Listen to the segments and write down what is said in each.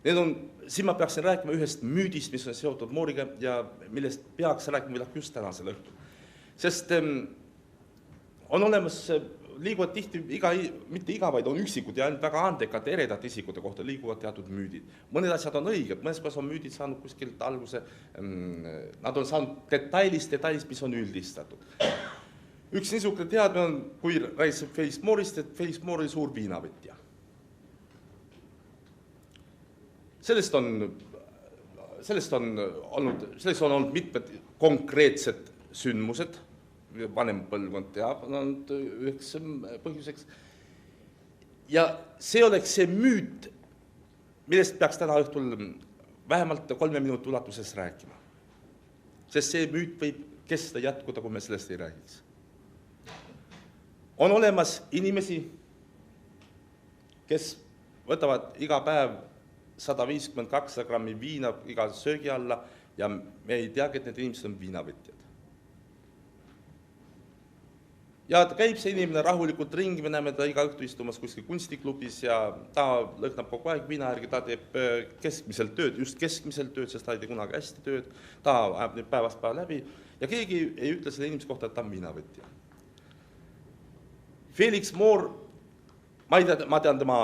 Need on, siin ma peaksin rääkima ühest müüdist, mis on seotud Mooriga ja millest peaks rääkima just tänasel õhtul. Sest on olemas, liiguvad tihti, mitte iga, vaid on üksikud ja ainult väga andekate eredate isikute kohta liiguvad teatud müüdid. Mõned asjad on õiged, mõnes kohas on müüdid saanud kuskilt alguse, nad on saanud detailist, mis on üldistatud. Üks niisugune teadme on, kui räägib Felix Moorist, et Felix Moor oli suur viinavõtja. Sellest on olnud mitmed konkreetsed sündmused, vanem põlvkond teab, on olnud üheks põhjuseks. Ja see oleks see müüt, millest peaks täna õhtul vähemalt 3 minuti ulatuses rääkima. Sest see müüt võib kesta jätkuda, kui me sellest ei räägiks. On olemas inimesi, kes võtavad iga päev 150-200 grammi viina iga söögi alla ja me ei teagi, et need inimesed on viinavõtjad. Ja käib see inimene rahulikult ringi, me näeme ta iga õhtu istumas kuskil kunstiklubis ja ta lõhnab kogu aeg viina järgi, ta teeb keskmiselt tööd, just keskmiselt tööd, sest ta ei tee kunagi hästi tööd, ta ajab nüüd päevast päeva läbi ja keegi ei ütle selle inimese kohta, et ta on viinavõtja. Felix Moor, ma tean tema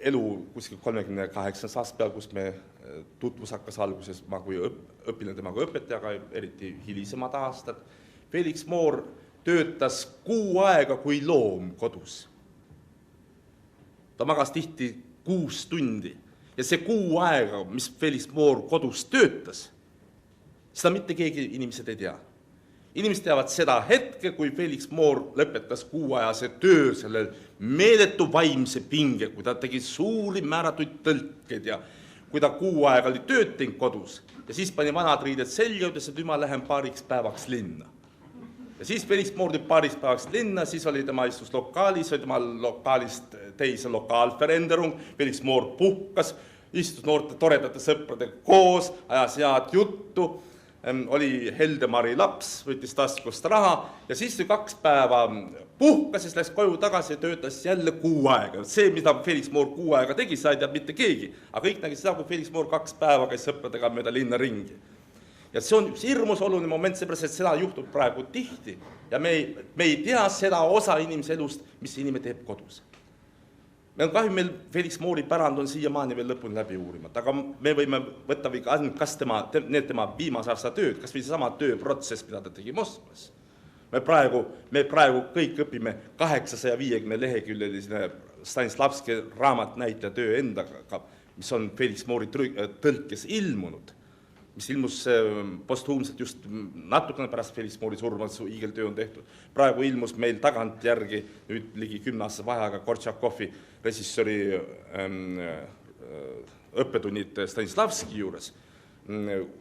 elu kuskil 38. aastast peal, kus me tutvus hakkas alguses, ma kui õppilen temaga õpetajaga, eriti hilisemad aastad. Felix Moor töötas 6 aega kui loom kodus. Ta magas tihti 6 tundi ja see 6 aega, mis Felix Moor kodus töötas, seda mitte keegi inimesed ei tea. Inimesed teavad seda hetke, kui Felix Moor lõpetas 6-ajase töö, selle meeletu vaimse pinge, kui ta tegi suuri määratuid tõlkeid ja kui ta 6 aega oli tööd teinud kodus ja siis pani vanad riided selja ja ütles, et nüüd ma lähen paariks päevaks linna. Ja siis Felix Moor tuli paariks päevaks linna, siis oli tema istus lokaalis, oli tema lokaalist teise lokaalverenderung, Felix Moor puhkas, istus noorte toredate sõpradega koos, ajas head juttu, oli Heldemari laps, võttis taskust raha ja siis 2 päeva puhkas, siis läks koju tagasi ja töötas jälle 6 aega. See, mida Felix Moor 6 aega tegi, sai teab mitte keegi, aga kõik nägi seda, kui Felix Moor 2 päeva käis sõpradega mööda linna ringi. Ja see on üks hirmus oluline moment, seepärast, et seda juhtub praegu tihti ja me ei tea seda osa inimese elust, mis inimene teeb kodus. Meil on kahju, meil Felix Moori pärand on siiamaani veel lõpuni läbi uurimata, aga me võime võtta või kas need tema viimase aasta tööd, kas või sama tööprotsess, mida ta tegi Moskvas. Me praegu kõik õpime 850 leheküljeline Stanislavski raamatnäitleja töö endaga, mis on Felix Moori tõlkes ilmunud, mis ilmus posthuumselt just natukene pärast Felix Moori surma, hiigeltöö on tehtud. Praegu ilmus meil tagant järgi nüüd ligi 10 aastase vaheaega Kortšakovi režissöri õppetunnid Stanislavski juures,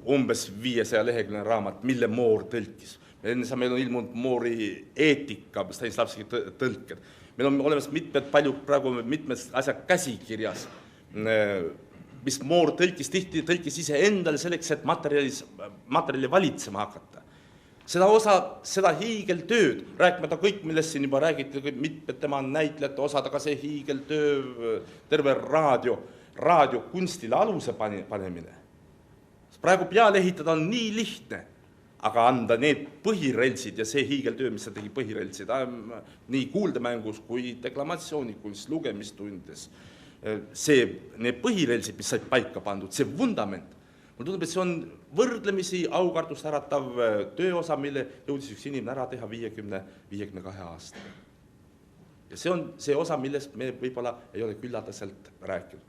umbes 500 leheküljeline raamat, mille Moor tõlkis. Meil on ilmunud Moori eetika, Stanislavski tõlked. Meil on olemas mitmed asjad käsikirjas, mis Moor tõlkis ise endale selleks, et materjali valitsema hakata. Seda hiigeltööd, rääkimata kõik, millest siin juba räägiti, mitmed tema näitlejate osad, aga see hiigeltöö, terve raadio kunstile aluse panemine. Praegu peale ehitada on nii lihtne, aga anda need põhireltsid ja see hiigeltöö, mis ta tegi põhireltsid, nii kuuldemängus kui deklamatsioonikunst, lugemistundes, need põhirelsid, mis said paika pandud, see vundament, mulle tundub, et see on võrdlemisi aukartust äratav tööosa, mille jõudis üks inimene ära teha 50-52 aastaga. Ja see on see osa, millest me võib-olla ei ole küllaldaselt rääkinud.